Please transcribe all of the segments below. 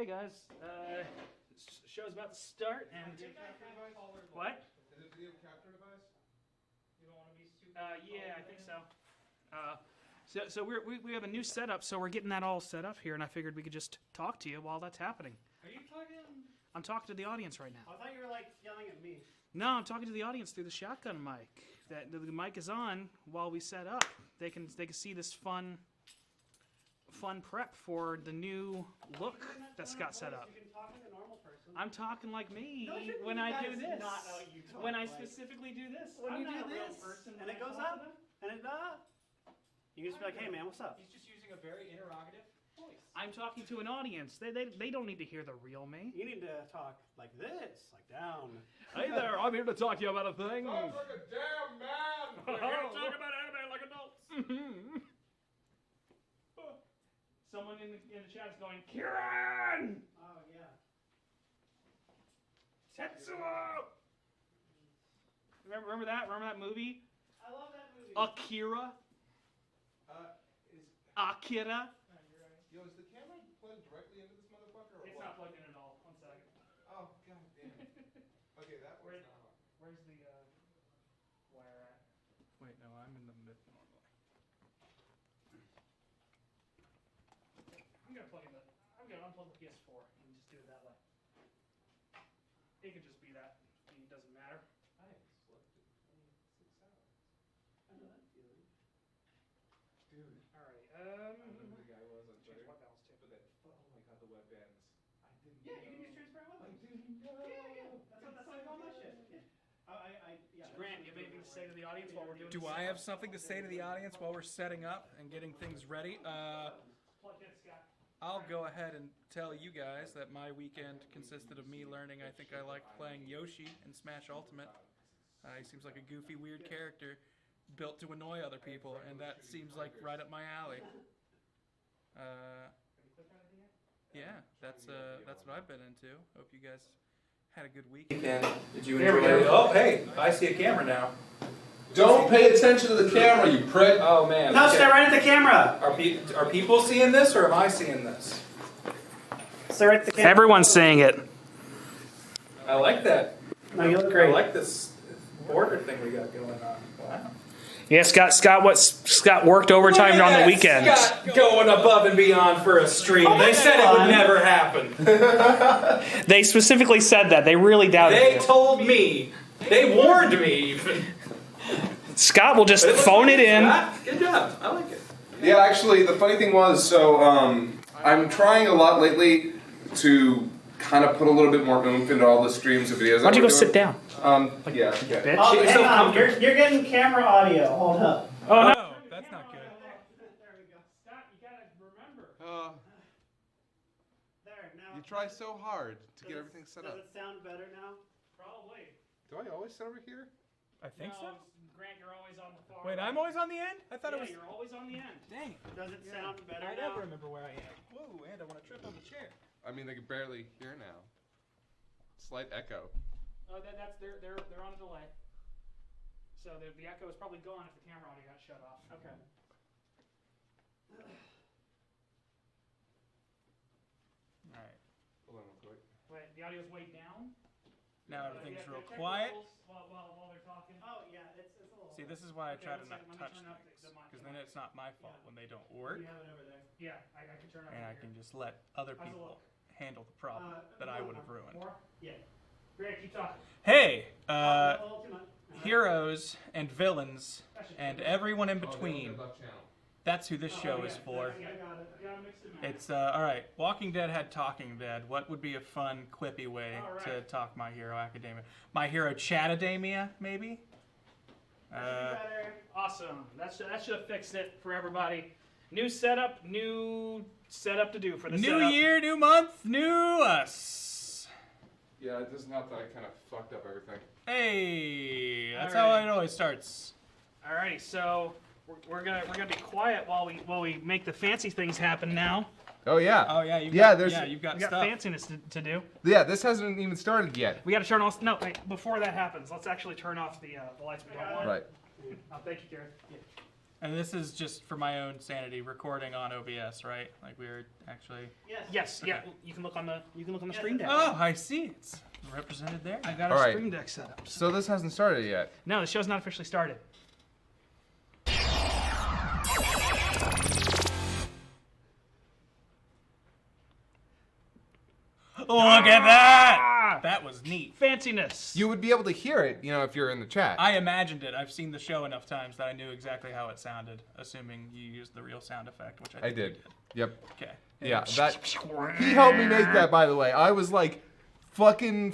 Okay, guys. Show's about to start, and what? Is it video capture device? You don't want to be super. Yeah, I think so. So we have a new setup, so we're getting that all set up here, and I figured we could just talk to you while that's happening. Are you talking? I'm talking to the audience right now. I thought you were like yelling at me. No, I'm talking to the audience through the shotgun mic. That the mic is on while we set up. They can see this fun prep for the new look that Scott set up. You can talk like a normal person. I'm talking like me No, when I do that is this. not how you talk When I like. specifically do this. When I'm you not do a real this, person and when it I goes talk to up, them. and it you can just be like, hey man, what's up? He's just using a very interrogative voice. I'm talking to an audience. They don't need to hear the real me. You need to talk like this, like down. Hey there, I'm here to talk to you about a thing. Sounds like a damn man! We're here to talk about anime like adults. Someone in the chat is going, Kieran! Oh yeah. Tetsuo! Remember that? Remember that movie? I love that movie. Akira? Akira? Yo, is the camera plugged directly into this motherfucker or It's what? not plugged in at all. 1 second. Oh, god damn. Okay, that was not hard. Where's the wire at? Wait, no, I'm in the mid normally. I'm gonna unplug the PS4 and just do it that way. It could just be that. It doesn't matter. I have slept in 26 hours. I know that feeling. Dude, Alright, I don't know who the guy was on change Twitter, what balance too. but that, oh my god, the webbands. I didn't Yeah, know. you can use transparent I weapons. didn't know. That's like all my shit. Yeah. Yeah. Grant, you have anything to say to the audience while we're doing Do this I have setup? something to say to the audience while we're setting up and getting things ready? Plug in, Scott. I'll go ahead and tell you guys that my weekend consisted of me learning I think I like playing Yoshi in Smash Ultimate. He seems like a goofy, weird character built to annoy other people, and that seems like right up my alley. Yeah, that's what I've been into. Hope you guys had a good weekend. Did you enjoy it? Oh, hey, I see a camera now. Don't pay attention to the camera, you prick! Oh man. No, okay. stare right at the camera. Are people seeing this or am I seeing this? Stare right at the camera. Everyone's saying it. I like that. No, you look I great. like this border thing we got going on. Wow. Yeah, Scott worked overtime on the weekend. Scott going above and beyond for a stream. Oh, They that's said it fun. would never happen. They specifically said that. They really doubted They it. told me. They warned me even. Scott will just But looks phone like it in. Scott. Good job. I like it. Yeah, actually, the funny thing was, so I'm trying a lot lately to kind of put a little bit more oomph into all the streams and videos. Why don't you go sit down? Yeah, okay. Bitch. Oh, She's hang so on. comfortable. You're getting camera audio. Hold up. Oh, no. Oh, that's not good. There we go. Scott, you gotta remember. There, now. You try so hard to get Does it- everything set up. Does it sound better now? Probably. Do I always sit over here? I think so. Grant, you're always on the far Wait, right. I'm always on the end? I thought it was. you're always on the end. Dang. Does it sound better I now? never remember where I am. Whoa, and I want to trip on the chair. I mean, they can barely hear now. Slight echo. Oh, they're on a delay. So the echo is probably gone if the camera audio got shut off. Okay. Alright. Hold on real quick. Wait, the audio's way down. Now everything's Yeah, real check quiet. levels While they're talking. Oh yeah, it's a little. See, this is why I Okay, try one to not second, let me touch turn up things. the mic. Because then it's not my fault when they don't work. You have it over there. Yeah, I can turn it And up I here. can just let other How's it people look? handle the problem that I would have ruined. More? Yeah. Grant, keep talking. Hey, A little too much. heroes and villains and everyone in Oh, between. left channel. That's who this show Oh, is yeah, for. I got it. I got it mixed and matched. It's alright. Walking Dead had Talking Dead. What would be a fun, quippy way to Alright. talk My Hero Academia? My Hero Chatademia, maybe? That should be better. Awesome. That should have fixed it for everybody. New setup to do for the New setup. year, new month, new us. Yeah, it doesn't help that I kind of fucked up everything. Hey, that's Alright. how it always starts. Alrighty, so we're gonna be quiet while we make the fancy things happen now. Oh yeah. Oh yeah, you've Yeah, got, there's- you've got We got stuff. fanciness to do. Yeah, this hasn't even started yet. We got to turn off. No, wait. Before that happens, let's actually turn off the lights we don't want. Right. Oh, thank you, Karen. Yeah. And this is just for my own sanity, recording on OBS, right? Like we're actually. Yes, yeah. You can look on the Stream Deck. Oh, I see. It's represented there. I got All a right. Stream Deck set up. So this hasn't started yet. No, the show's not officially started. Look at that! That was neat. Fanciness. You would be able to hear it, if you're in the chat. I imagined it. I've seen the show enough times that I knew exactly how it sounded, assuming you used the real sound effect, which I I think you did. Yep. Okay. Yeah, he helped me make that, by the way. I was like fucking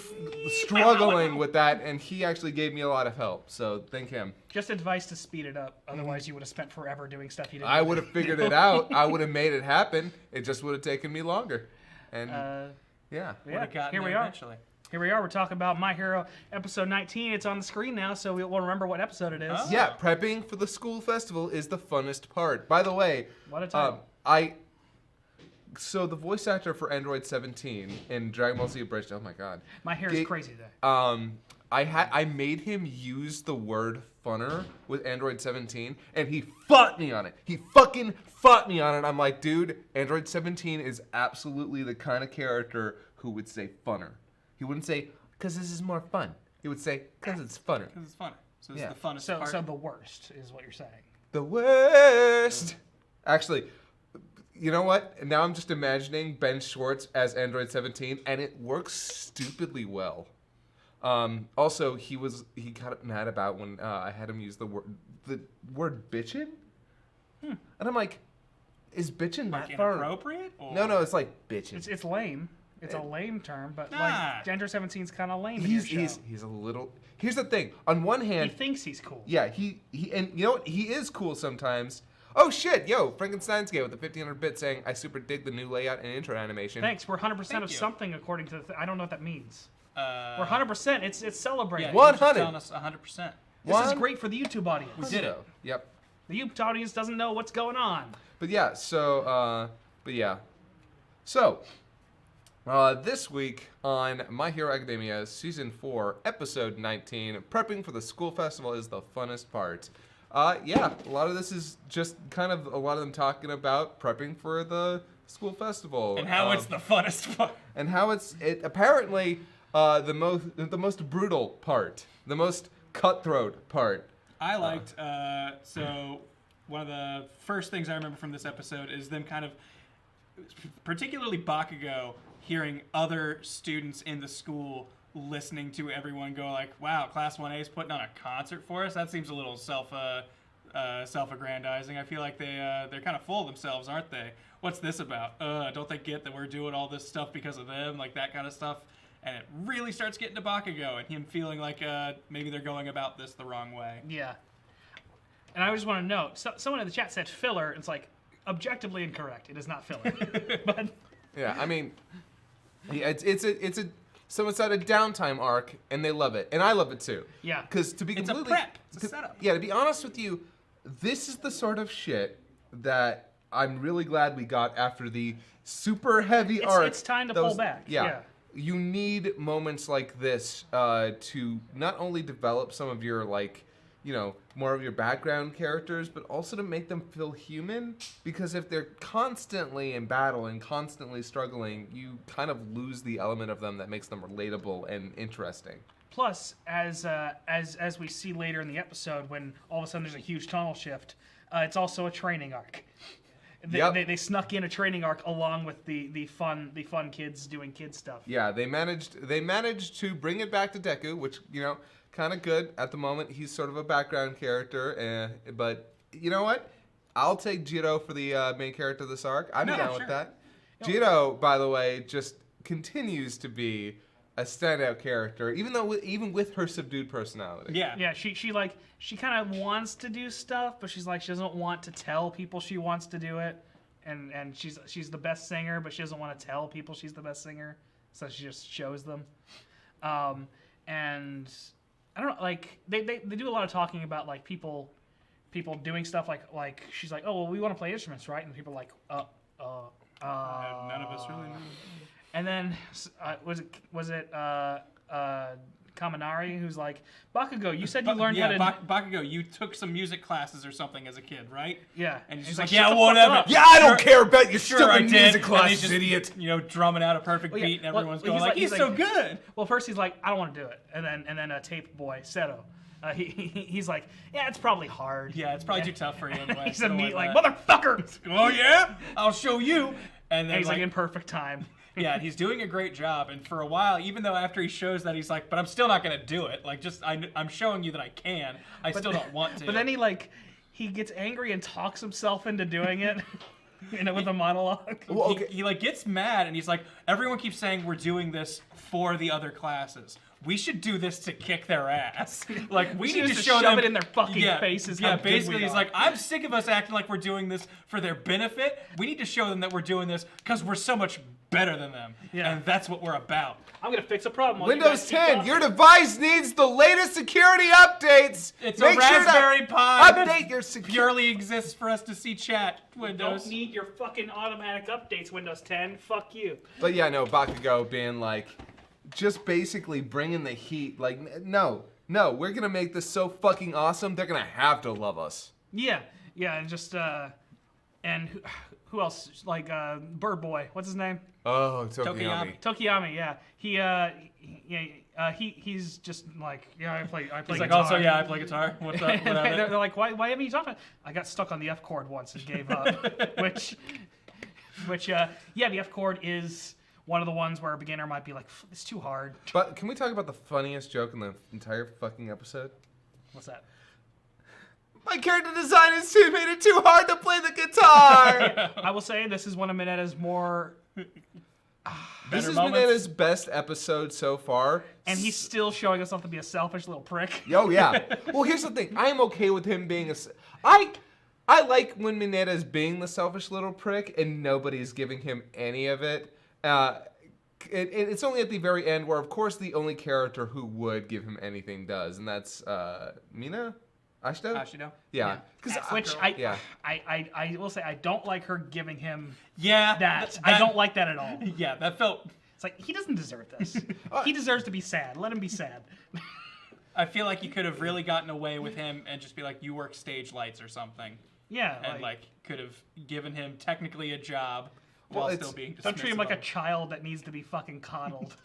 struggling with that, and he actually gave me a lot of help. So thank him. Just advice to speed it up. Otherwise, you would have spent forever doing stuff you didn't. I would have figured it out. I would have made it happen. It just would have taken me longer. And yeah. Would have gotten here we there are. eventually. Here we are. We're talking about My Hero episode 19. It's on the screen now, so we'll remember what episode it is. Oh. Yeah, prepping for the school festival is the funnest part. By the way, What a time. So the voice actor for Android 17 in Dragon Ball Z Abridged, oh my god. My hair is crazy today. I made him use the word funner with Android 17, and he fought me on it. He fucking fought me on it. I'm like, dude, Android 17 is absolutely the kind of character who would say funner. He wouldn't say, because this is more fun. He would say, because it's funner. Because it's funner. So this Yeah. is the funnest So part. the worst is what you're saying. The worst. Actually, you know what? Now I'm just imagining Ben Schwartz as Android 17, and it works stupidly well. Also, he got mad about when I had him use the word bitchin', and I'm like, is bitchin' Like that far? inappropriate? Or... No, it's like bitchin'. It's lame. It's a lame term, but Nah. like Gender 17's kind of lame in your show. He's a little. Here's the thing. On one He hand, thinks he's cool. yeah, he and you know what? He is cool sometimes. Oh shit, yo, Frankenstein's Gate with the 1500-bit saying, I super dig the new layout and intro animation. Thanks. We're 100% Thank of you. something according to the I don't know what that means. Uh, We're 100%. It's celebrated. Yeah, 100. telling us 100%. This is One- great for the YouTube audience. We did it. Yep. The YouTube audience doesn't know what's going on. But yeah, so, this week on My Hero Academia Season 4, Episode 19, prepping for the school festival is the funnest part. Yeah, a lot of this is just kind of a lot of them talking about prepping for the school festival. And how it's the funnest part. And how it apparently the most brutal part, the most cutthroat part. I liked, so one of the first things I remember from this episode is them kind of, particularly Bakugo, hearing other students in the school listening to everyone go like, wow, Class 1A is putting on a concert for us? That seems a little self-aggrandizing. I feel like they're kind of full of themselves, aren't they? What's this about? Don't they get that we're doing all this stuff because of them? Like that kind of stuff. And it really starts getting to Bakugo and him feeling like maybe they're going about this the wrong way. Yeah. And I just want to note, someone in the chat said filler. It's like objectively incorrect. It is not filler. But Yeah, I mean, yeah, it's a someone said a downtime arc, and they love it, and I love it too. yeah. Because to be It's a completely, prep. It's a setup. Yeah, to be honest with you, this is the sort of shit that I'm really glad we got after the super heavy arc. It's time to pull back. Yeah. You need moments like this to not only develop some of your more of your background characters, but also to make them feel human. Because if they're constantly in battle and constantly struggling, you kind of lose the element of them that makes them relatable and interesting. Plus, as we see later in the episode, when all of a sudden there's a huge tonal shift, it's also a training arc. They snuck in a training arc along with the fun kids doing kid stuff. Yeah, they managed to bring it back to Deku, which kind of good at the moment. He's sort of a background character, but you know what? I'll take Jiro for the main character of this arc. I'm down with that. Jiro, by the way, just continues to be a standout character, even with her subdued personality. Yeah. Yeah, she kind of wants to do stuff, but she doesn't want to tell people she wants to do it, and she's the best singer, but she doesn't want to tell people she's the best singer, so she just shows them. And I don't know, like they do a lot of talking about like people doing stuff like she's like, oh well, we want to play instruments, right? And people are like, None of us really know. And then was it Kaminari, who's like, Bakugo, you said you learned yeah, how to... Bakugo, you took some music classes or something as a kid, right? Yeah. And he's He's just like, like, "Shut yeah, the fuck whatever. up." Yeah, I don't care about your Sure, I stupid did. music And classes, he's just, idiot. You know, drumming out a perfect Well, yeah, beat, and well, everyone's he's going like, he's like- so good. Well, first he's like, I don't want to do it. And then Tape Boy, Seto, he's like, yeah, it's probably hard. Yeah, it's probably too tough for you anyway. He's so don't immediately worry like, about it. motherfucker! Oh yeah, I'll show you. And then And he's like, in perfect time. yeah, he's doing a great job. And for a while, even though after he shows that, he's like, but I'm still not gonna do it. Like, just I'm showing you that I can. I still don't want to. But then he gets angry and talks himself into doing it. With a monologue. Well, okay. He like gets mad and he's like, everyone keeps saying we're doing this for the other classes. We should do this to kick their ass. Like we need to just show shove them it in their fucking faces how Yeah, good basically we he's are. like, I'm sick of us acting like we're doing this for their benefit. We need to show them that we're doing this because we're so much better than them. Yeah. And that's what we're about. I'm gonna fix a problem. while you Windows guys keep 10, talking. your device needs the latest security updates. It's Make a sure to Raspberry Pi that Update your security. purely exists for us to see chat. Windows. Don't need your fucking automatic updates, Windows 10. Fuck you. But yeah, no, Bakugo being like, just basically bringing the heat. Like, no, we're gonna make this so fucking awesome. They're gonna have to love us. Yeah, and just and who else? Like Bird Boy. What's his name? Oh, Tokiyami. Tokiyami. Yeah. He's just like, yeah, I play He's like, guitar. also, yeah, I play guitar. What's up? What And about they're it? like, why haven't you talked about? I got stuck on the F chord once and gave up. which yeah, the F chord is one of the ones where a beginner might be like, it's too hard. But can we talk about the funniest joke in the entire fucking episode? What's that? My character design has made it too hard to play the guitar. I will say this is one of Minetta's more, This is moments. Minetta's best episode so far. and he's still showing himself to be a selfish little prick. Oh yeah. Well, here's the thing. I'm okay with him being I like when Minetta's being the selfish little prick and nobody's giving him any of it. It's only at the very end where, of course, the only character who would give him anything does, and that's Mina. Ashido? Ashido? Yeah. Which Yeah. I will say I don't like her giving him Yeah. that. I don't like that at all. Yeah, that felt... It's like, he doesn't deserve this. He deserves to be sad. Let him be sad. I feel like you could have really gotten away with him and just be like, you work stage lights or something. Yeah. And, like could have given him technically a job Well, while it's- still being don't treat him like a dismissive. child that needs to be fucking coddled.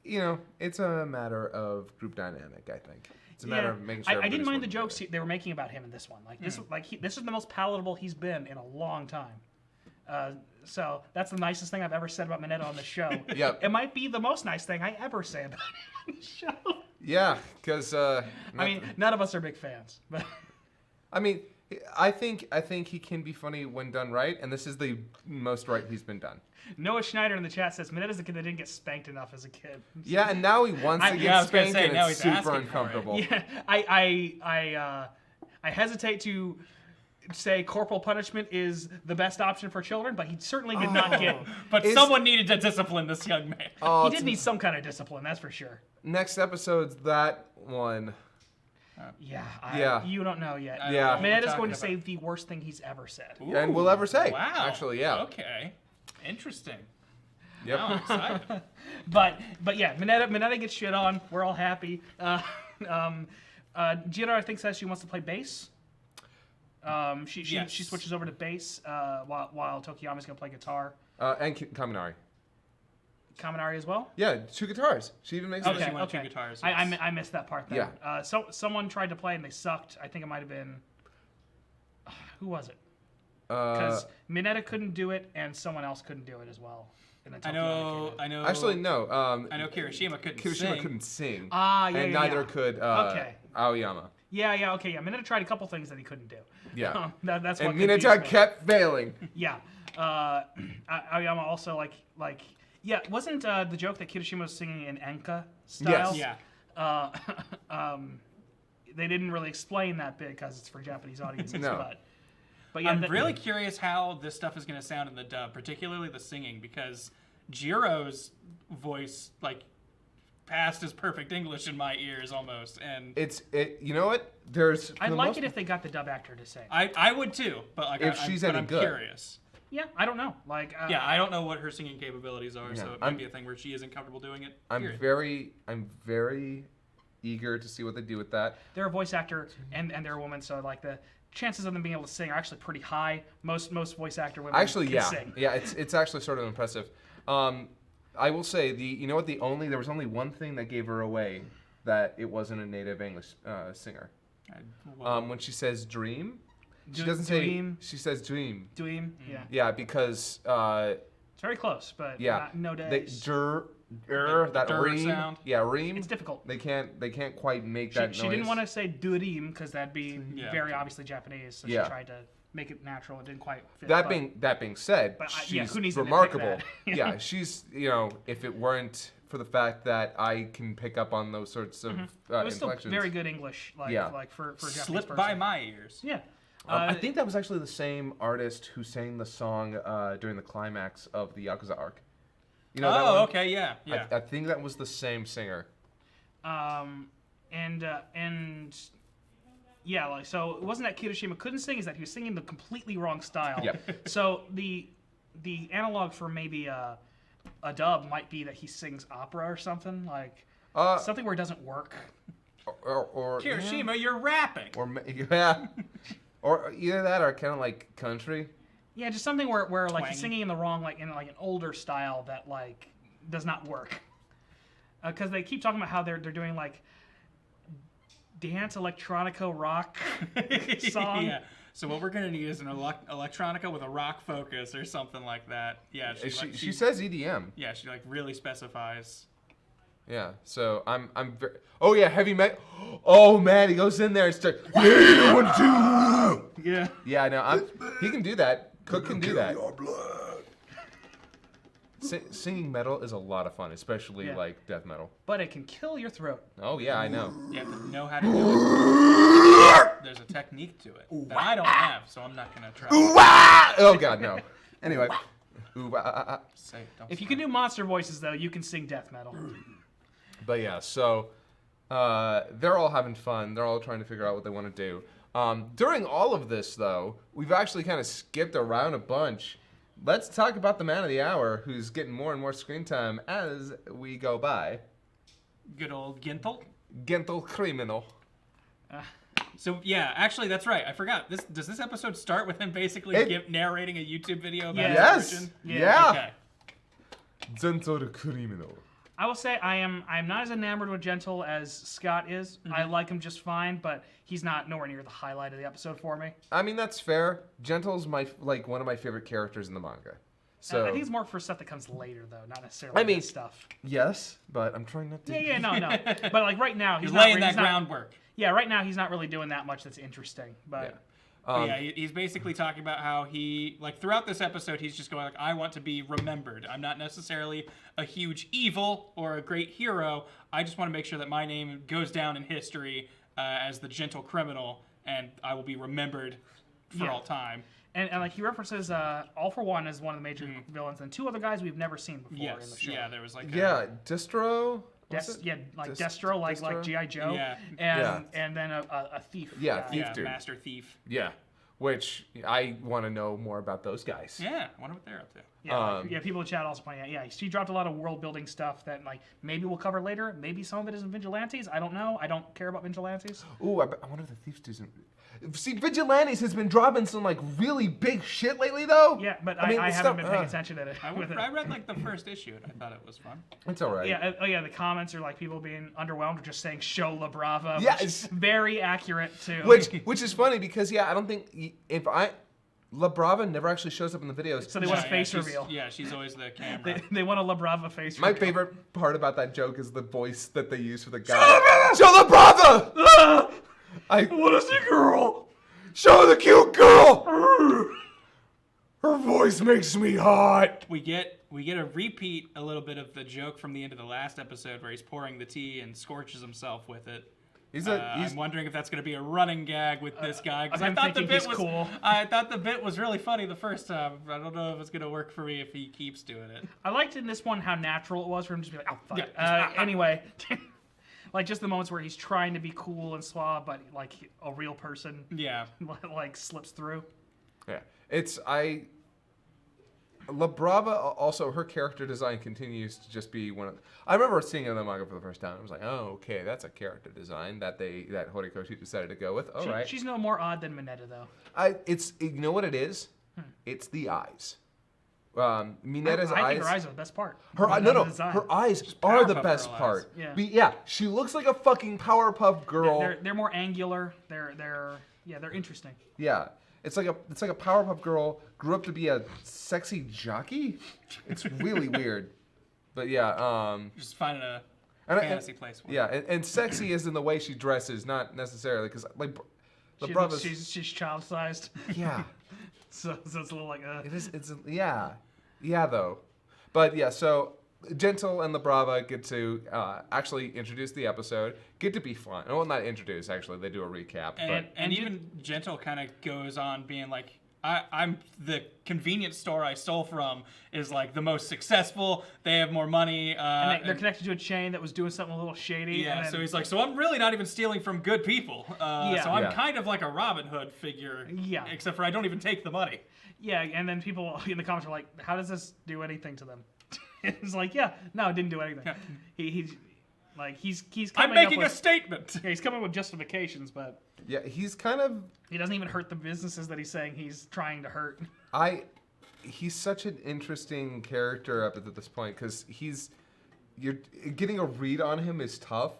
You know, it's a matter of group dynamic, I think. It's a matter of making sure I didn't everybody's mind the working jokes together. they were making about him in this one. Like this, this is the most palatable he's been in a long time. So that's the nicest thing I've ever said about Mineta on the show. Yep. It might be the most nice thing I ever say about him on the show. Yeah, because I mean, none of us are big fans, but I think he can be funny when done right, and this is the most right he's been done. Noah Schneider in the chat says Mineta's the kid that didn't get spanked enough as a kid. Yeah, and now he wants to I get was gonna spanked, say, and now it's he's asking super for it. uncomfortable. Yeah, I hesitate to say corporal punishment is the best option for children, but he certainly did not get. But Is- someone needed to discipline this young man. Oh, He it's- did need some kind of discipline, that's for sure. Next episode's that one. Yeah, you don't know yet. I don't Yeah. know what we're Mineta's talking going to about. say the worst thing he's ever said. And we'll ever say. Wow. Actually, yeah. Okay. Interesting. Yep. Now I'm excited. But yeah, Mineta gets shit on. We're all happy. Gianna, I think, says she wants to play bass. She Yes. switches over to bass while Tokiyami's gonna play guitar. And Kaminari. Kaminari as well. Yeah, 2 guitars. She even makes it. She wanted 2 guitars, I yes. I missed that part then. Yeah. So someone tried to play and they sucked. I think it might have been who was it? Because Mineta couldn't do it and someone else couldn't do it as well. And then Tokiyami came in. I know. Actually, no. I know Kirishima couldn't Kirishima sing. couldn't sing. Yeah, and yeah, neither yeah. could Okay. Aoyama. Yeah, okay, yeah. Mineta tried a couple things that he couldn't do. Yeah. That's And what confused Mineta me. kept failing. Yeah. Aoyama also like yeah, wasn't the joke that Kirishima was singing in Enka style? Yes. Yeah. They didn't really explain that bit because it's for Japanese audiences. No. But yeah, I'm really curious how this stuff is going to sound in the dub, particularly the singing, because Jiro's voice, like, passed as perfect English in my ears almost, and You know what? There's. I'd like it if they got the dub actor to sing. I would too, but like If she's any I'm good. curious. Yeah, I don't know. Like, Yeah, I don't know what her singing capabilities are, Yeah, so it might be a thing where she isn't comfortable doing it. I'm period. very eager to see what they do with that. they're a voice actor and they're a woman, so like the chances of them being able to sing are actually pretty high. Most voice actor women Actually, can yeah, sing. yeah, it's actually sort of impressive. I will say you know what, there was only one thing that gave her away, that it wasn't a native English singer. When she says dream, she doesn't dream. say, she says dream. Dream, yeah. Yeah, because It's very close, but yeah, no they, days. that der ream, sound. yeah, ream. It's difficult. They can't quite make that noise. She didn't want to say durim because that'd be Yeah. very obviously Japanese, so Yeah. she tried to make it natural. It didn't quite fit. That but being said, but she's yeah, who needs to nitpick remarkable. that? Yeah, she's, if it weren't for the fact that I can pick up on those sorts of it was still inflections. very good English, like Yeah. like for a Japanese Slipped person. by my ears. Yeah. I think that was actually the same artist who sang the song during the climax of the Yakuza arc. You know that one? Oh, okay, yeah, yeah. I think that was the same singer. And yeah, like so it wasn't that Kirishima couldn't sing, is that he was singing the completely wrong style. Yep. So the analog for maybe a dub might be that he sings opera or something, like something where it doesn't work. Or Kirishima, you're rapping. yeah, or either that or kind of like country. Yeah, just something where like Twangy. he's singing in the wrong, like in like an older style that like does not work. Because they keep talking about how they're doing like dance electronica rock song. Yeah. So what we're gonna need is an electronica with a rock focus or something like that. Yeah. She says EDM. Yeah, she like really specifies. Yeah, so I'm very. Oh yeah, heavy metal. Oh man, he goes in there and starts. Yeah, 1, 2. Yeah. Yeah, no, he can do that. Cook can do that. Singing metal is a lot of fun, especially Yeah. like death metal. But it can kill your throat. Oh yeah, I know. You have to know how to do it. There's a technique to it that I don't have, so I'm not gonna try. Oh god, no. Anyway. Say it, don't If you say can do monster voices though, you can sing death metal. But yeah, so they're all having fun. They're all trying to figure out what they want to do. During all of this, though, we've actually kind of skipped around a bunch. Let's talk about the man of the hour, who's getting more and more screen time as we go by. it. Good old Gintel. Gentle criminal. So yeah, actually that's right. I forgot. Does this episode start with him basically narrating a YouTube video about Yeah. his Yes. origin? Yeah. Okay. Gentle criminal. I will say I'm not as enamored with Gentle as Scott is. I like him just fine, but he's not nowhere near the highlight of the episode for me. I mean, that's fair. Gentle's one of my favorite characters in the manga. So I think it's more for stuff that comes later though, not necessarily I mean, that stuff. yes, but I'm trying not to. Yeah, no. But like right now, he's He's not laying that he's not- groundwork. Yeah, right now he's not really doing that much that's interesting. But But yeah, he's basically talking about how he, like, throughout this episode, he's just going, like, I want to be remembered. I'm not necessarily a huge evil or a great hero. I just want to make sure that my name goes down in history as the gentle criminal, and I will be remembered for all time. And like he references All for One as one of the major villains, and two other guys we've never seen before in the Yes, show. yeah, there was like Yeah, Destro. What's it? Yeah, like Dest- Destro, like Destro? G.I. Joe, Yeah. and then a thief. Yeah, guy. thief. yeah, dude. Master Thief. Yeah, which I want to know more about those guys. Yeah, I wonder what they're up to. Yeah, people in chat also pointing out. Yeah, she dropped a lot of world building stuff that like maybe we'll cover later. Maybe some of it isn't vigilantes. I don't know. I don't care about vigilantes. Ooh, I wonder if the thief doesn't. See, Vigilantes has been dropping some like really big shit lately, though. Yeah, but I mean, I it's haven't stuff- been paying attention to it. I read like the first issue, and I thought it was fun. It's all right. Yeah, yeah. The comments are like people being underwhelmed or just saying "show La Brava." Yeah, which is it's- very accurate too. Which is funny because I don't think La Brava never actually shows up in the videos. So they want a face she's- reveal. Yeah, she's always the camera. They want a La Brava face My reveal. favorite part about that joke is the voice that they use for the guy. Show La Brava! I want to see girl. Show the cute girl. Her voice makes me hot. We get a repeat a little bit of the joke from the end of the last episode where he's pouring the tea and scorches himself with it. I'm wondering if that's going to be a running gag with this guy because I I'm thought the thinking bit he's was cool. I thought the bit was really funny the first time. I don't know if it's going to work for me if he keeps doing it. I liked in this one how natural it was for him to be like, oh fuck. Yeah, Anyway, like just the moments where he's trying to be cool and suave, but like a real person Yeah. like slips through. Yeah, La Brava, also, her character design continues to just be one of... I remember seeing it in the manga for the first time. I was like, oh, okay, that's a character design that Horikoshi decided to go with. All right. She's no more odd than Mineta, though. You know what it is? It's the eyes. Mineta's I eyes... think her eyes are the best part. Her eyes are the Powerpuff best Girl part. eyes. Yeah. She looks like a fucking Powerpuff Girl. They're more angular. They're interesting. Yeah. It's like a Powerpuff Girl grew up to be a sexy jockey. It's really weird. But yeah, Just finding a and fantasy place. For yeah, and sexy is in the way she dresses, not necessarily because like La Brava's... She's child sized. Yeah. so it's a little like Yeah though. But yeah, so Gentle and La Brava get to actually introduce the episode, get to be fun. Well, not introduce, actually. They do a recap. And even Gentle kind of goes on being like, I'm the convenience store I stole from is like the most successful. They have more money. and they're connected to a chain that was doing something a little shady. Yeah, and then, so he's like, so I'm really not even stealing from good people. So I'm Yeah. kind of like a Robin Hood figure. Yeah. Except for I don't even take the money. yeah, and then people in the comments are like, how does this do anything to them? It's like, yeah, no, it didn't do anything. He's I'm coming making up a with, statement. yeah, he's coming up with justifications, but yeah, he's kind of... he doesn't even hurt the businesses that he's saying he's trying to hurt. He's such an interesting character up at this point because you're getting a read on him is tough.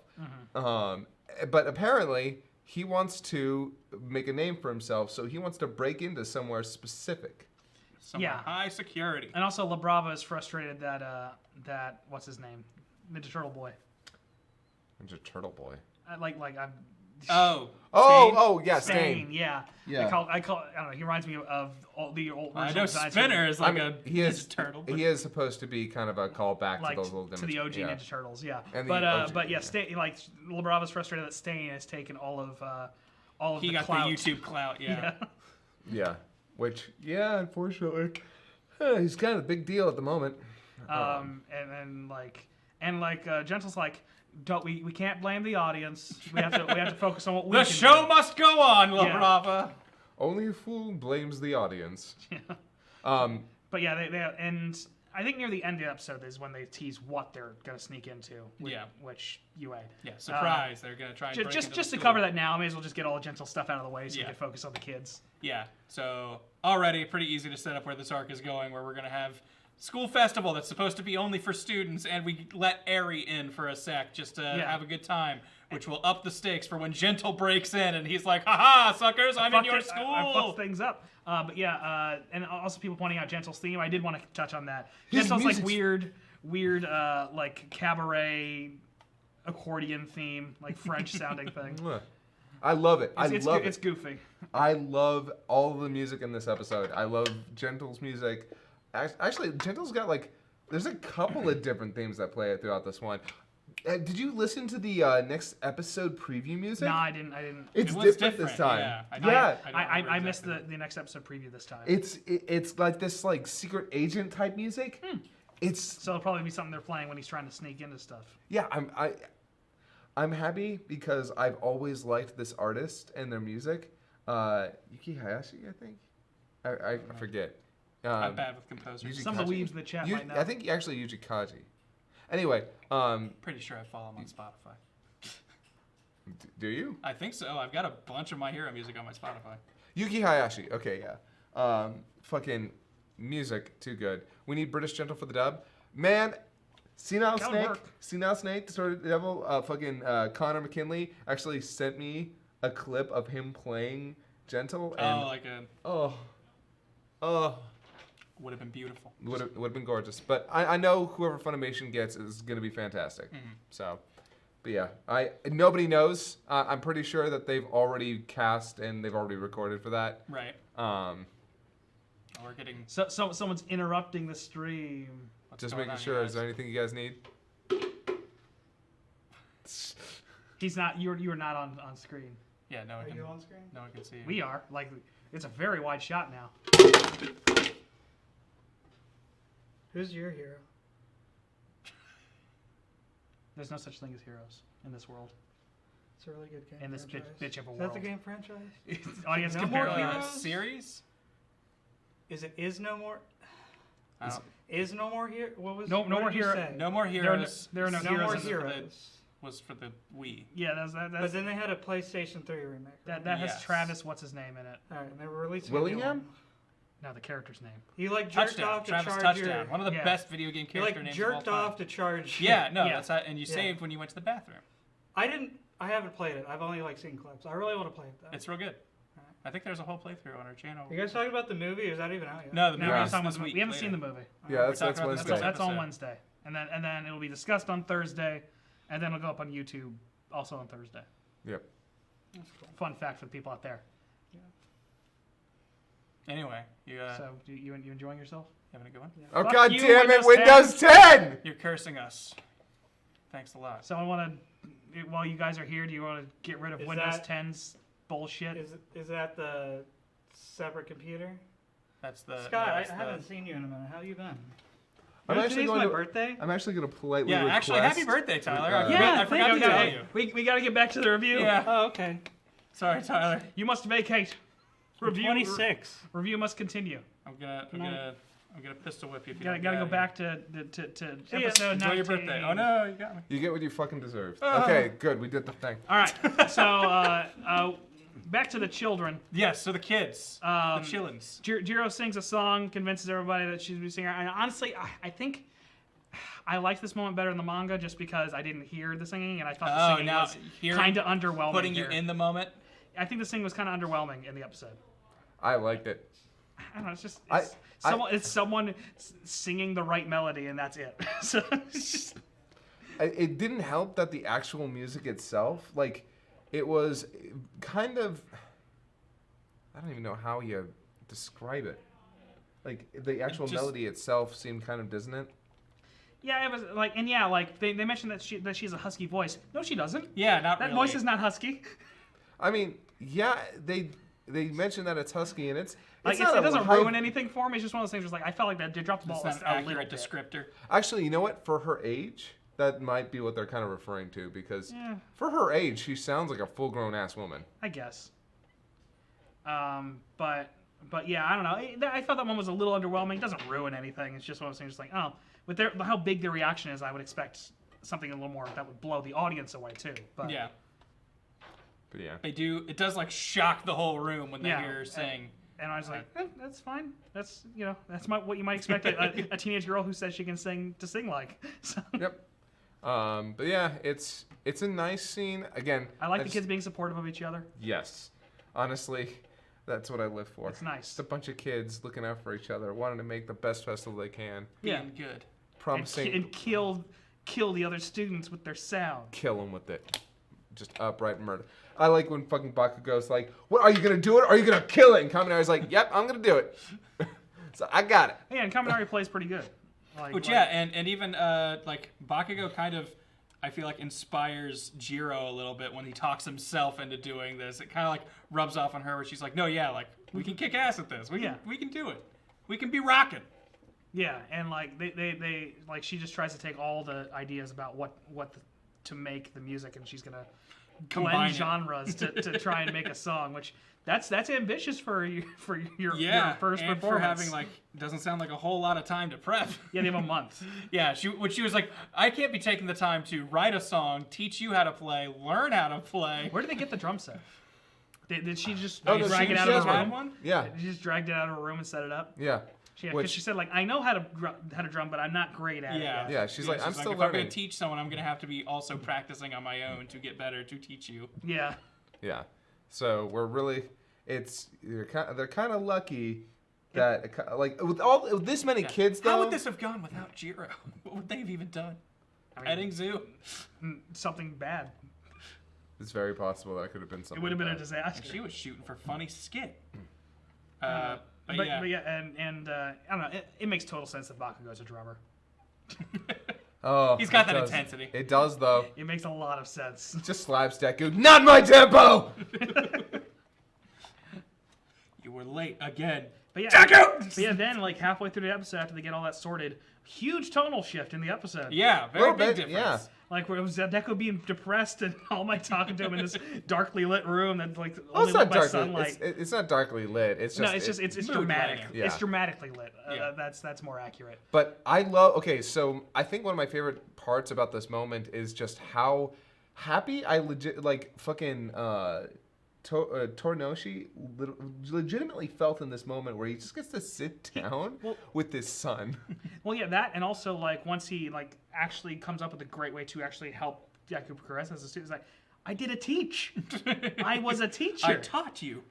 But apparently he wants to make a name for himself, so he wants to break into somewhere specific. Somewhere Yeah. high security. And also, La Brava is frustrated that what's his name, Ninja Turtle Boy. Ninja Turtle Boy. I'm. Oh. Yeah, Stain, Stain. yeah. Yeah. I don't know. He reminds me of the old. I original know designs Spinner is like he is Ninja Turtle. But He is supposed to be kind of a callback like to those little to the OG yeah. Ninja Turtles, yeah. And the OG, but yeah, yeah. Stain, like La Brava's frustrated that Stain has taken all of he the got clout. the YouTube clout, yeah. Yeah. Which, yeah, unfortunately, he's kind of a big deal at the moment. And Gentle's like, we can't blame the audience. We have to focus on what we The can show do. must go on, La Yeah. Brava. Only a fool blames the audience. But yeah, they and I think near the end of the episode is when they tease what they're gonna sneak into. Which UA. Yeah, surprise. They're going to try and break into Just the to school. cover that now, I may as well just get all the Gentle stuff out of the way so we Yeah. can focus on the kids. Yeah, so already pretty easy to set up where this arc is going, where we're going to have school festival that's supposed to be only for students, and we let Eri in for a sec just to have a good time, which will up the stakes for when Gentle breaks in, and he's like, haha, suckers, I'm in your school! I fucked things up. But yeah, and also people pointing out Gentle's theme. I did want to touch on that. His Gentle's like music's- weird, like cabaret accordion theme, like French sounding thing. I love it. It's goofy. I love all of the music in this episode. I love Gentle's music. Actually, Gentle's got there's a couple of different themes that play throughout this one. Did you listen to the next episode preview music? No, I didn't. It's It was different this time. Yeah, I missed the next episode preview this time. It's like this secret agent type music. It's So it'll probably be something they're playing when he's trying to sneak into stuff. yeah. I'm happy because I've always liked this artist and their music. Yuki Hayashi, I think. I forget. I'm bad with composers. Yuji Some of the Kaji? weebs in the chat might know. I think actually Yuji Kaji. Anyway, Pretty sure I follow him on Spotify. do you? I think so. I've got a bunch of My Hero music on my Spotify. Yuki Hayashi. Okay, yeah. Fucking music, too good. We need British Gentle for the dub. Man, Senile That would Snake, work. Senile Snake, Sort of Devil, Connor McKinley actually sent me a clip of him playing Gentle. And, Would have been beautiful. would have been gorgeous. But I know whoever Funimation gets is going to be fantastic. So, but yeah, nobody knows. I'm pretty sure that they've already cast and they've already recorded for that. Right. We're getting. So someone's interrupting the stream. What's Just going making on, sure. guys? Is there anything you guys need? He's not. You're not on screen. Yeah, no one Are can. you on screen? No one can see you. We are. Like, it's a very wide shot now. Who's your hero? There's no such thing as heroes in this world. It's a really good game. In this franchise. bitch of a Is that the world. game franchise? Audience No compare more heroes. heroes? Series? Is no more? Is No More Here? What was? No what More did you Hero- say? No More Heroes. There are no No heroes. More in the- Heroes. Was for the Wii. Yeah, But that's then they had a PlayStation 3 remake. that right? has Yes. Travis. What's his name in it? All right, and they were releasing a new Willingham? one. No, the character's name. He like jerked Touchdown. off to Travis charge Touchdown. your. One of the Yeah. best video game He character like names jerked of all off to charge. Yeah, no, Yeah. that's how, and you Yeah. saved when you went to the bathroom. I haven't played it. I've only like seen clips. I really want to play it though. It's real good. I think there's a whole playthrough on our channel. You guys talking about the movie? Is that even out yet? No, the No, movie we're is talking this about the week. we haven't later. seen the movie. Yeah, that's talking about Wednesday. this That's on episode. Wednesday, and then it'll be discussed on Thursday, and then it'll go up on YouTube also on Thursday. Yep. Fun fact for the people out there. Anyway, you So, you enjoying yourself? having a good one? Oh, Fuck God you, damn it, Windows Windows 10! You're cursing us. Thanks a lot. So I want to, while you guys are here, do you want to get rid of Is Windows that- 10's bullshit? Is that the separate computer? That's the Scott, yeah, I that's the- haven't seen you in a minute. How you been? I'm You know, actually today's going my to. birthday. I'm actually going to politely Yeah, request. actually, happy birthday, Tyler. I Yeah, forgot, I thank forgot you. to tell Okay. you. We got to get back to the review. Yeah. Oh, okay. Sorry, Tyler. You must vacate. Review 26. Review must continue. I'm gonna pistol whip you. If you Got don't to get go out back to ya. episode 19. Enjoy your birthday. Oh no, you got me. You get what you fucking deserve. Okay, good. We did the thing. All right. So back to the children. Yes. So the kids, the chillins. Jiro sings a song, convinces everybody that she's a singer. And honestly, I think I liked this moment better in the manga just because I didn't hear the singing, and I thought the Oh, singing now was hearing- kind of underwhelming. Putting you here. in the moment. I think the singing was kind of underwhelming in the episode. I liked it. I don't know. It's just I- it's someone singing the right melody, and that's it. So it's just, It didn't help that the actual music itself, like, it was kind of. I don't even know how you describe it. Like, the actual just- melody itself seemed kind of dissonant. yeah, it was like, and yeah, like they mentioned that she has a husky voice. No, she doesn't. Yeah, not That really. voice is not husky. I mean, yeah, they mentioned that it's husky, and it's Like not it a doesn't high- ruin anything for me. It's just one of those things. Where it's like I felt like that they dropped the ball It's not a an little accurate bit. descriptor. Actually, you know what? For her age, that might be what they're kind of referring to, because Yeah. for her age, she sounds like a full-grown ass woman. I guess. But yeah, I don't know. I thought that one was a little underwhelming. It doesn't ruin anything. It's just one of those things. Just like, oh, with how big their reaction is, I would expect something a little more that would blow the audience away too. But Yeah, But yeah. they do. It does like shock the whole room when they Yeah. hear her sing. And I was like, that's fine. That's that's what you might expect a teenage girl who says she can sing to sing like. So, Yep. But yeah, it's a nice scene. Again, I like the kids being supportive of each other. Yes, honestly, that's what I live for. It's nice. Just a bunch of kids looking out for each other, wanting to make the best festival they can, Being good. promising And kill the other students with their sound. kill them with it, just upright murder. I like when fucking Bakugo's like, "What are you gonna do it? Or are you gonna kill it?" And Kaminari's like, "Yep, I'm gonna do it." So I got it. Yeah, and Kaminari plays pretty good. Which yeah, and even like Bakugo kind of, I feel like inspires Jiro a little bit when he talks himself into doing this. It kind of like rubs off on her where she's like, no, yeah, like we can kick ass at this. We can do it. We can be rocking. Yeah, and like they like she just tries to take all the ideas about to make the music, and she's gonna Combine blend it. genres to try and make a song, which that's ambitious for your Yeah, first and for performance. having like doesn't sound like a whole lot of time to prep. Yeah, they have a month. Yeah, she was like, I can't be taking the time to write a song, teach you how to play, learn how to play. Where did they get the drum set? Did she just Oh, no, drag she it out has of her one. room? One? Yeah, She just dragged it out of her room and set it up. yeah. Because Which- she said like I know how to drum, but I'm not great at it. Yeah, yet." Yeah, she's like, "I'm still if I'm learning." gonna teach someone, I'm gonna have to be also practicing on my own to get better to teach you. Yeah. Yeah. So we're really, they're kind of lucky that like with this many kids though. How would this have gone without Jiro? What would they have even done? I mean, Petting zoo. something bad. It's very possible that could have been something. It would have been a bad. disaster. She was shooting for funny skit. But yeah. and I don't know. It makes total sense that Bakugo's a drummer. Oh, He's got it that does. intensity. It does though. It makes a lot of sense. Just slaps Deku. Not my tempo. You were late again. But yeah, Deku! but yeah, then like halfway through the episode, after they get all that sorted, huge tonal shift in the episode. Yeah, very Little big bit, difference. Like where it was Deku being depressed and All Might talking to him in this darkly lit room that like Oh, only it's lit not by darkly. sunlight. It's not darkly lit. It's just. No, it's mood dramatic. lighting. Yeah. It's dramatically lit. Yeah. That's more accurate. But I love. Okay, so I think one of my favorite parts about this moment is just how happy I fucking Torinoshi legitimately felt in this moment where he just gets to sit down with his son. Well, yeah, that and also like once he like actually comes up with a great way to actually help Deku progress as a student, he's like, I did a teach. I was a teacher. I taught you.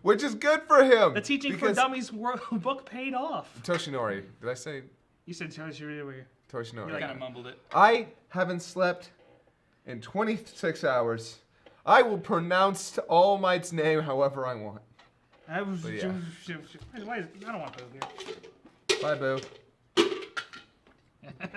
Which is good for him. The Teaching for because Dummies book paid off. Toshinori. Did I say You said Toshinori. Toshinori? You're Kind of mumbled it. I haven't slept in 26 hours. I will pronounce All Might's name however I want. I was. But yeah. Why is, I don't want Boo here. Bye, Boo.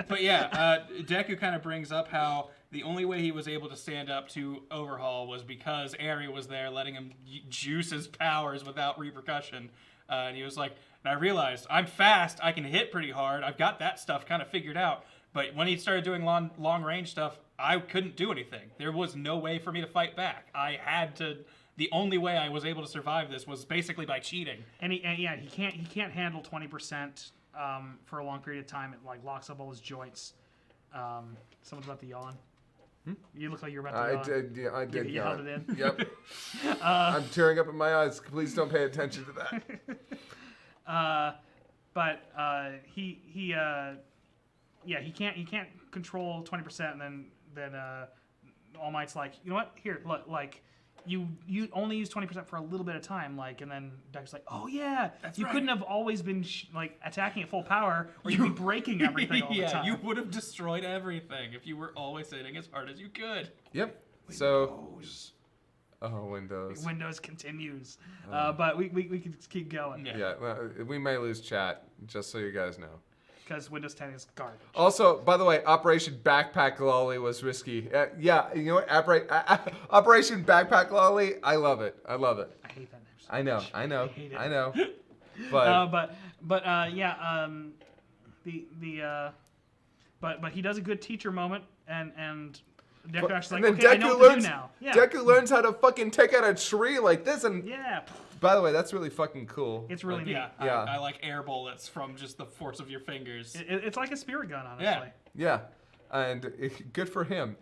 But yeah, Deku kind of brings up how the only way he was able to stand up to Overhaul was because Eri was there letting him juice his powers without repercussion. And he was like, and I realized I'm fast, I can hit pretty hard, I've got that stuff kind of figured out. But when he started doing long range stuff, I couldn't do anything. There was no way for me to fight back. I had to. The only way I was able to survive this was basically by cheating. And he can't handle 20% for a long period of time. It like locks up all his joints. Someone's about to yawn. You look like you're about to yawn. I did. Yeah, I did. You held it in. Yep. I'm tearing up in my eyes. Please don't pay attention to that. But he can't control 20%, and then All Might's like, you know what? Here, look, like you only use 20% for a little bit of time, like, and then Deku's like, oh yeah, That's you right. couldn't have always been like attacking at full power, or you'd be breaking everything all the Yeah, time. you would have destroyed everything if you were always hitting as hard as you could. Yep. So. Oh, Windows. Windows continues, but we can keep going Yeah. Yeah, we may lose chat, just so you guys know. because Windows 10 is garbage. Also, by the way, Operation Backpack Lolly was risky. Yeah, you know what? Operation Backpack Lolly, I love it. I love it. I hate that name. So I know, much. I know, hate it. I know. But but he does a good teacher moment, and Deku actually and like, then okay, I know what to do now. Yeah. Deku learns how to fucking take out a tree like this, and Yeah. by the way, that's really fucking cool. It's really neat. Yeah, Yeah. I like air bullets from just the force of your fingers. It's like a spirit gun, honestly. Yeah. Yeah, and good for him.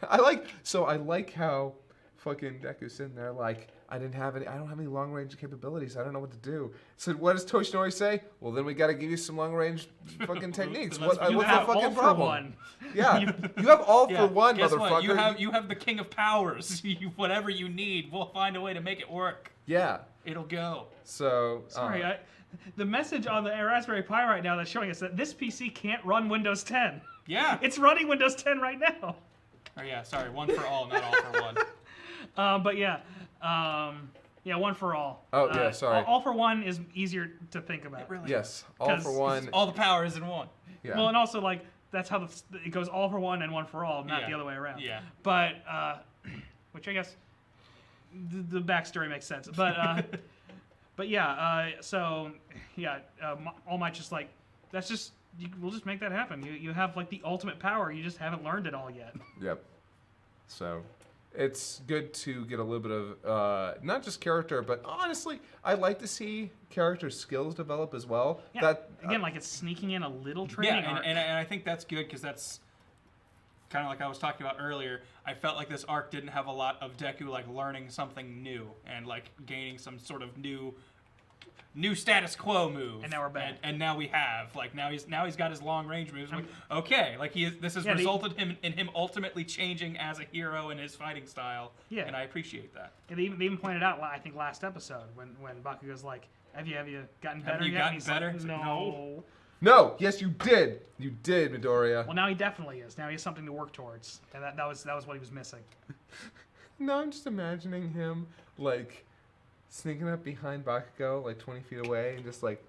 I like how fucking Deku's sitting there like, I don't have any long range capabilities. I don't know what to do. So what does Toshinori say? Well, then we got to give you some long range fucking techniques. What's You the have fucking all for problem? one. Yeah, you have all Yeah, for one, guess motherfucker. What? You have the king of powers. Whatever you need, we'll find a way to make it work. Yeah. It'll go. So Sorry, the message on the Raspberry Pi right now that's showing us that this PC can't run Windows 10. Yeah. It's running Windows 10 right now. Oh yeah, sorry, one for all, not all for one. But yeah, one for all. Oh, yeah, sorry. All for one is easier to think about. Really? yes, all 'Cause for one. All the power is in one. Yeah. Well, and also like that's how it goes all for one and one for all, not Yeah. the other way around. Yeah. But which I guess the backstory makes sense. But but yeah, All Might just like we'll just make that happen. You have like the ultimate power. You just haven't learned it all yet. Yep. So it's good to get a little bit of not just character, but honestly, I like to see character skills develop as well. Yeah. That Again, like it's sneaking in a little Yeah, training arc. and I think that's good because that's kind of like I was talking about earlier. I felt like this arc didn't have a lot of Deku like learning something new and like gaining some sort of new status quo move. And now we're back. And now we have now he's got his long range moves. Like, okay, like this has resulted in him ultimately changing as a hero in his fighting style. Yeah. And I appreciate that. And they even pointed out, I think last episode when Bakugo's like, "Have you gotten better you yet?" gotten and he's better? like, He's like, no. No, yes, you did. You did, Midoriya. Well, now he definitely is. Now he has something to work towards, and that was what he was missing. No, I'm just imagining him like sneaking up behind Bakugo, like 20 feet away, and just like.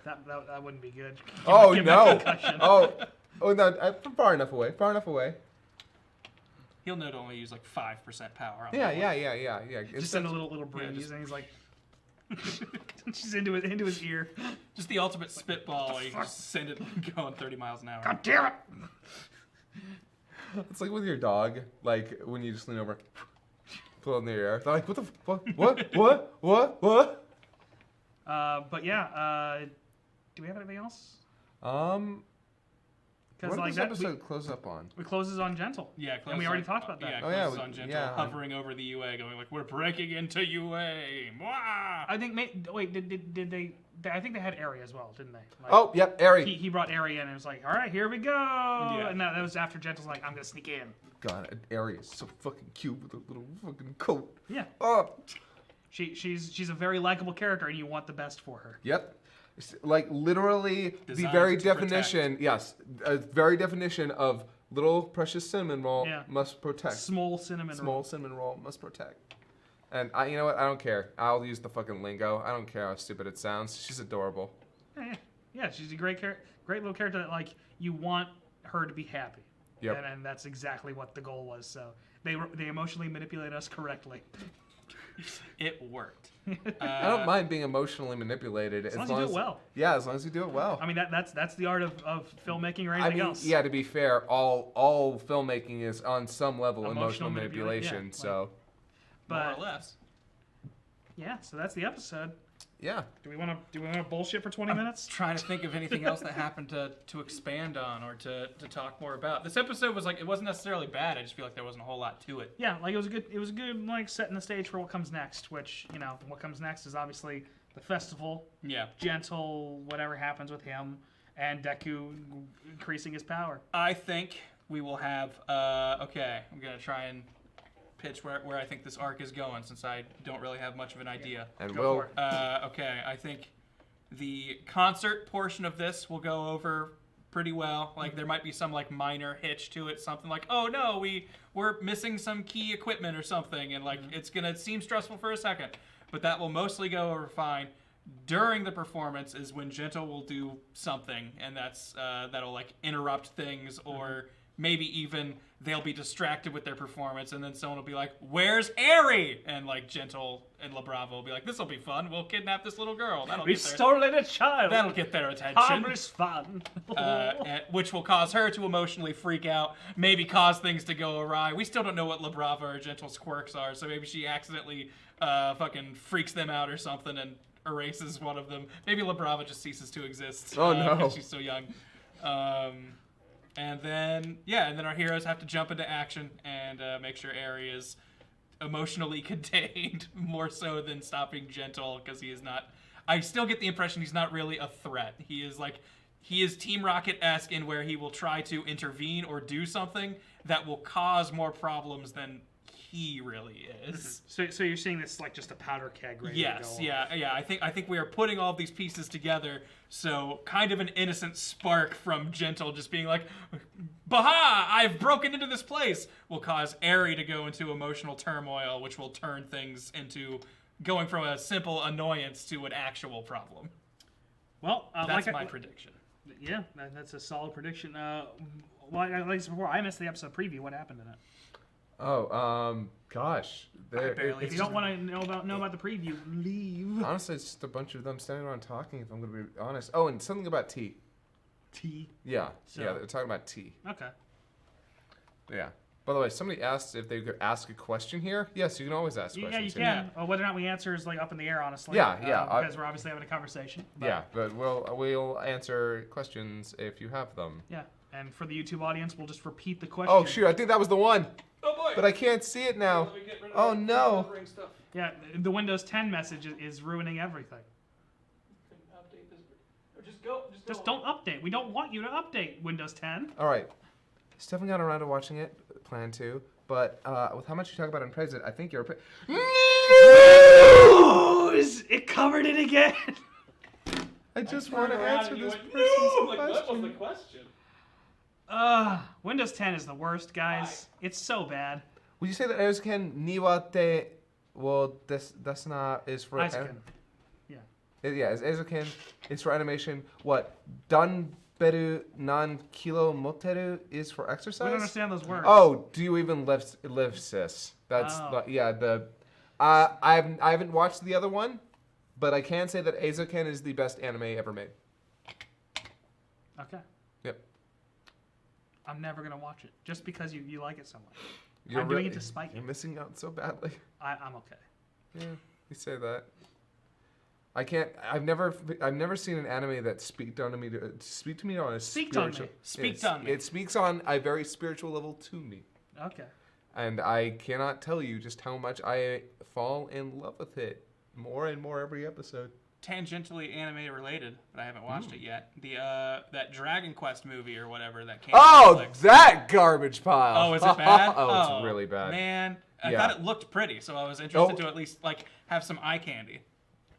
That wouldn't be good. Oh Give him a no! concussion. Oh no! Far enough away. Far enough away. He'll know to only use like 5% power. On Yeah. that one. Yeah. Just send a little breeze, just- and he's like, She's into his ear. Just the ultimate spitball. You just send it going 30 miles an hour. God damn it! It's like with your dog, like when you just lean over, pull it in the air. They're like, what the what? But yeah, do we have anything else? What Because does like this that, episode close up on? we closes on Gentle. Yeah, and we already talked about that. Yeah, Oh, yeah, closes on Gentle, yeah. hovering over the UA, going like, "We're breaking into UA." Mwah! I think. Wait, did they? I think they had Area as well, didn't they? Like, Oh, yep, Ari. He brought Area in and was like, all right, here we go. Yeah. And that was after Gentle's like, I'm gonna sneak in. God, Ari is so fucking cute with a little fucking coat. Yeah. Oh. She's a very likable character, and you want the best for her. Yep. It's like literally the Designed very to definition, yes, a very definition of little precious cinnamon roll Yeah. must protect. Small cinnamon Small roll. cinnamon roll must protect. And you know what? I don't care. I'll use the fucking lingo. I don't care how stupid it sounds. She's adorable. Yeah, she's a great little character that like you want her to be happy. Yep. And that's exactly what the goal was. So they emotionally manipulate us correctly. It worked. I don't mind being emotionally manipulated As long as you do it well. Yeah, as long as you do it well. I mean that's the art of filmmaking or I anything mean, else. yeah. To be fair, all filmmaking is on some level emotional Emotional manipulation. yeah, so, But More or less. yeah, so that's the episode. yeah. Do we want to bullshit for 20 minutes? Trying to think of anything else that happened to expand on or to talk more about. This episode was like, it wasn't necessarily bad. I just feel like there wasn't a whole lot to it. Yeah, like it was a good like setting the stage for what comes next. Which what comes next is obviously the festival, Yeah. Gentle, whatever happens with him, and Deku increasing his power. I think we will have, okay, I'm going to try and pitch where I think this arc is going since I don't really have much of an idea. And Go we'll for it. Okay, I think the concert portion of this will go over pretty well. Like there might be some like minor hitch to it, something like, oh no, we're missing some key equipment or something, and like it's gonna seem stressful for a second, but that will mostly go over fine. During the performance is when Gentle will do something, and that'll like interrupt things, or maybe even they'll be distracted with their performance, and then someone will be like, "Where's Aerie?" And like Gentle and LaBravo will be like, "This'll be fun. We'll kidnap this little girl. That'll We've get their, stolen a child. that'll get their attention." Harmless fun. Which will cause her to emotionally freak out, maybe cause things to go awry. We still don't know what LaBrava or Gentle's quirks are, so maybe she accidentally fucking freaks them out or something and erases one of them. Maybe LaBrava just ceases to exist. Oh, no. Because she's so young. And then our heroes have to jump into action and make sure Aerie is emotionally contained, more so than stopping Gentle, because he is not. I still get the impression he's not really a threat. He is Team Rocket-esque in where he will try to intervene or do something that will cause more problems than he really is. So you're seeing this like just a powder keg, ready Yes, to go. yeah. I think we are putting all of these pieces together. So kind of an innocent spark from Gentle just being like, "Baha! I've broken into this place," will cause Aerie to go into emotional turmoil, which will turn things into going from a simple annoyance to an actual problem. Well, That's my prediction. Yeah, that's a solid prediction. Like I said before, I missed the episode preview. What happened in it? Oh, gosh. barely- If you don't want to know about the preview, leave. Honestly, it's just a bunch of them standing around talking, if I'm going to be honest. Oh, and something about tea. T. Yeah, So- yeah, they're talking about tea. Okay. Yeah. By the way, somebody asked if they could ask a question here. Yes, you can always ask Yeah, questions you here. can. Whether or not we answer is like up in the air, honestly. Yeah, yeah, Because we're obviously having a conversation. But, Yeah, but we'll answer questions if you have them. Yeah. And for the YouTube audience, we'll just repeat the question. Oh, shoot, I think that was the one. Oh boy! But I can't see it now. Let me get rid of Oh, that no. covering stuff. Yeah, the Windows 10 message is ruining everything. Update this. Or just go. Just don't update. We don't want you to update Windows 10. All right. Still haven't gotten around to watching it. Plan to. But with how much you talk about in Praise It, I think you're... News! It covered it again. I just want to Turned around answer and you this went, person's "No!" Like, question. what was the question? Windows 10 is the worst, guys. It's so bad. Would you say that Eisuken Niwate wo desuna is for... Isaac. Yeah. Yeah, is Eisuken is for animation. What? Danberu nan kilo moteru is for We exercise? don't understand those words. Oh, do you even live sis? That's Oh. yeah. I haven't watched the other one, but I can say that Eizouken is the best anime ever made. Okay. Yep. I'm never gonna watch it just because you like it so much. You're I'm doing really- it to spite you. You're missing out so badly. I'm okay. Yeah, you say that. I can't. I've never seen an anime that speak to me on a Speaked on me. spiritual. Speaked on me. It speaks on a very spiritual level to me, Okay. and I cannot tell you just how much I fall in love with it more and more every episode. Tangentially anime related, but I haven't watched it yet. The that Dragon Quest movie or whatever that came. Oh, on Netflix. that garbage pile! Oh, is it bad? Oh, it's really bad. Man, I Yeah. thought it looked pretty, so I was interested Oh. to at least like have some eye candy.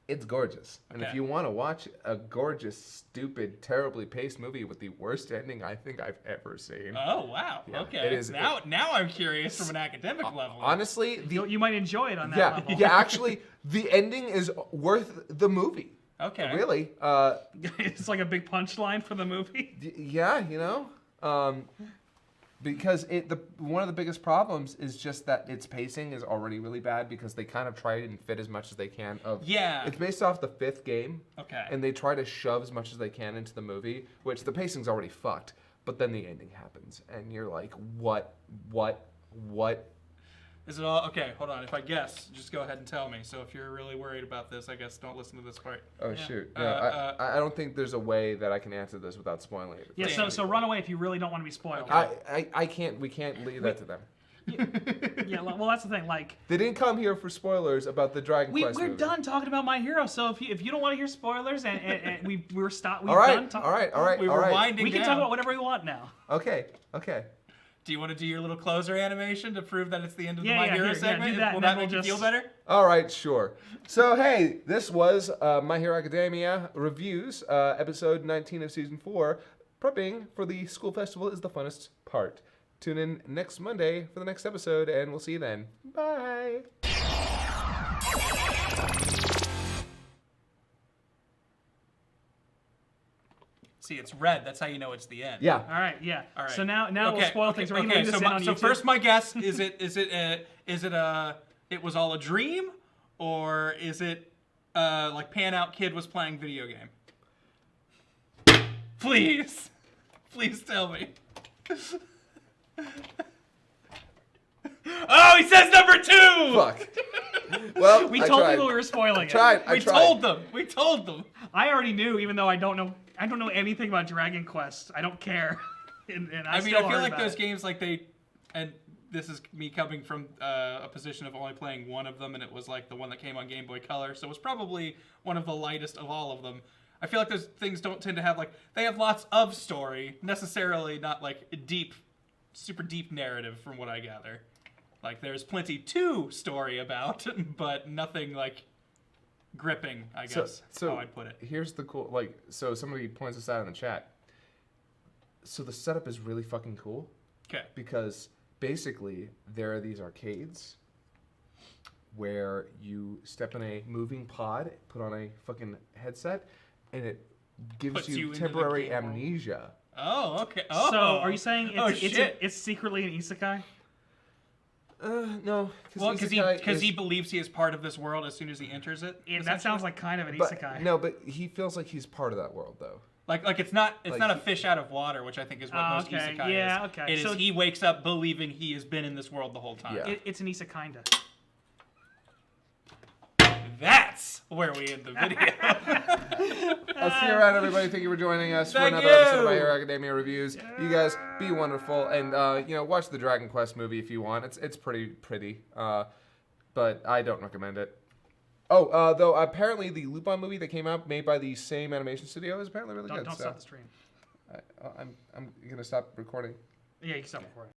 It's gorgeous. And if Okay. you want to watch a gorgeous, stupid, terribly paced movie with the worst ending I think I've ever seen. Oh wow. Yeah, Okay. it is- now I'm curious from an academic level. Honestly, You might enjoy it on that yeah, level. yeah, actually, the ending is worth the movie. Okay. Really. It's like a big punchline for the movie. Yeah, you know? Because one of the biggest problems is just that its pacing is already really bad because they kind of try and fit as much as they can of. Yeah. It's based off the 5th game. Okay. And they try to shove as much as they can into the movie, which the pacing's already fucked. But then the ending happens, and you're like, what? Is it all okay? Hold on. If I guess, just go ahead and tell me. So if you're really worried about this, I guess don't listen to this part. Oh Yeah. shoot! No, Uh, I don't think there's a way that I can answer this without spoiling it. Yeah. So run away if you really don't want to be spoiled. I can't. We can't leave that to them. Yeah. Well, that's the thing. Like, They didn't come here for spoilers about the Dragon Quest we're movie. done talking about My Hero. So if you don't want to hear spoilers and we're All right, done. all right. We were winding We can down. talk about whatever we want now. Okay. Do you want to do your little closer animation to prove that it's the end of the Yeah, My yeah, Hero here, yeah, segment? do that, Will and that then make we'll you feel just- better? All right, sure. So hey, this was My Hero Academia reviews, episode 19 of season 4. Prepping for the school festival is the funnest part. Tune in next Monday for the next episode, and we'll see you then. Bye. See, it's red. That's how you know it's the end. Yeah. All right. Yeah. All right. So now we'll spoil things. We're gonna leave this in on so YouTube. first, my guess is it was all a dream, or is it like Pan Out Kid was playing video game? Please tell me. Oh, he says number 2. Fuck. Well, we I told tried. people we were spoiling it. I We tried. told them. I already knew, even though I don't know anything about Dragon Quest. I don't care. and I mean, still I feel heard like about those it. games, like and this is me coming from a position of only playing one of them, and it was like the one that came on Game Boy Color, so it was probably one of the lightest of all of them. I feel like those things don't tend to have they have lots of story, necessarily not like super deep narrative from what I gather. Like there's plenty to story about, but nothing like gripping, I guess, how I'd put it. Here's the cool, so somebody points this out in the chat. So the setup is really fucking cool. Okay. Because basically there are these arcades where you step in a moving pod, put on a fucking headset, and it gives Puts you you into the temporary game world. amnesia. Oh, okay. Oh. So are you saying shit. it's secretly an isekai? No. Well, because he isekai believes he is part of this world as soon as he enters it. That sounds like kind of an but, isekai. no, but he feels like he's part of that world, though. Like it's not not a he- fish out of water, which I think is what most okay. isekai Yeah, is. okay. It is So- he wakes up believing he has been in this world the whole time. Yeah. It's an isekinda. That's where we end the video. I'll see you around, everybody. Thank you for joining us for Thank another episode of you. My Hero Academia Reviews. You guys be wonderful, and watch the Dragon Quest movie if you want. It's pretty, but I don't recommend it. Oh, though apparently the Lupin movie that came out, made by the same animation studio, is apparently really good. Don't so stop the stream. I'm gonna stop recording. Yeah, you can stop recording.